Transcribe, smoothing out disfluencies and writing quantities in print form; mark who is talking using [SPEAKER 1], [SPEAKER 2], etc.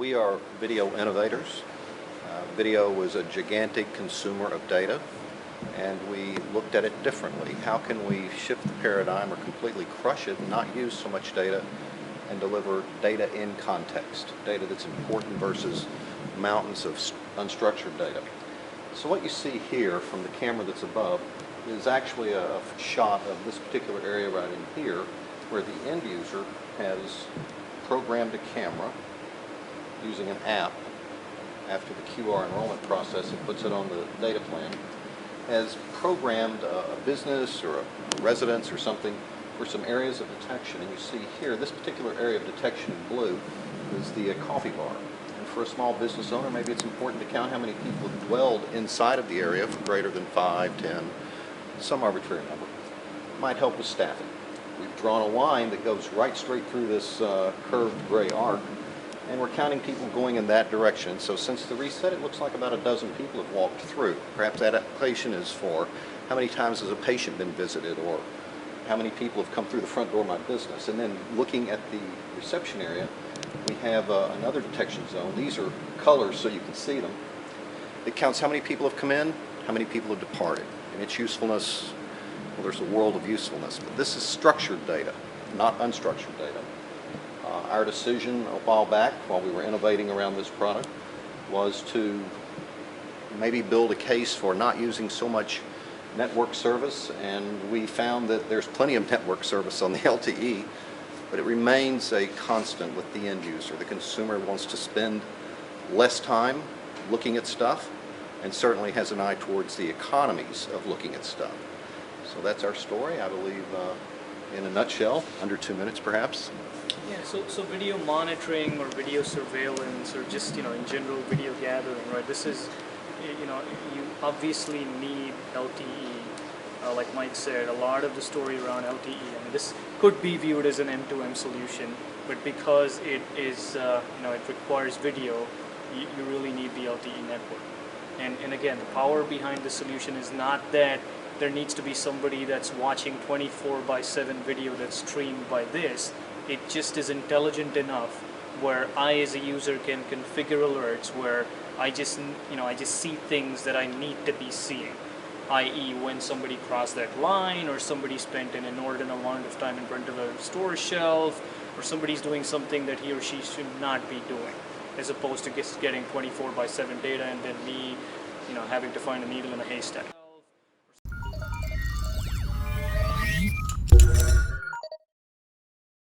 [SPEAKER 1] We are video innovators. Video was a gigantic consumer of data, and we looked at it differently. How can we shift the paradigm or completely crush it and not use so much data and deliver data in context, data that's important versus mountains of unstructured data. So what you see here from the camera that's above is actually a shot of this particular area right in here, where the end user has programmed a camera using an app after the QR enrollment process and puts it on the data plan, has programmed a business or a residence or something for some areas of detection. And you see here, this particular area of detection in blue is the coffee bar. And for a small business owner, maybe it's important to count how many people have dwelled inside of the area for greater than 5, 10, some arbitrary number. It might help with staffing. We've drawn a line that goes right straight through this curved gray arc, and we're counting people going in that direction. So since the reset, it looks like about a dozen people have walked through. Perhaps that application is for how many times has a patient been visited, or how many people have come through the front door of my business. And then looking at the reception area, we have another detection zone. These are colors so you can see them. It counts how many people have come in, how many people have departed. And its usefulness, well, there's a world of usefulness, but this is structured data, not unstructured data. Our decision a while back, while we were innovating around this product, was to maybe build a case for not using so much network service, and we found that there's plenty of network service on the LTE, but it remains a constant with the end user. The consumer wants to spend less time looking at stuff, and certainly has an eye towards the economies of looking at stuff. So that's our story, I believe, in a nutshell, under 2 minutes perhaps.
[SPEAKER 2] Yeah, so video monitoring or video surveillance, or just, in general video gathering, right? This is, you obviously need LTE. Like Mike said, a lot of the story around LTE, I mean, this could be viewed as an M2M solution, but because it is, it requires video, you really need the LTE network. And again, the power behind the solution is not that there needs to be somebody that's watching 24/7 video that's streamed by this. It just is intelligent enough where I as a user can configure alerts where I just see things that I need to be seeing, i.e. when somebody crossed that line, or somebody spent an inordinate amount of time in front of a store shelf, or somebody's doing something that he or she should not be doing, as opposed to just getting 24/7 data and then me, having to find a needle in a haystack.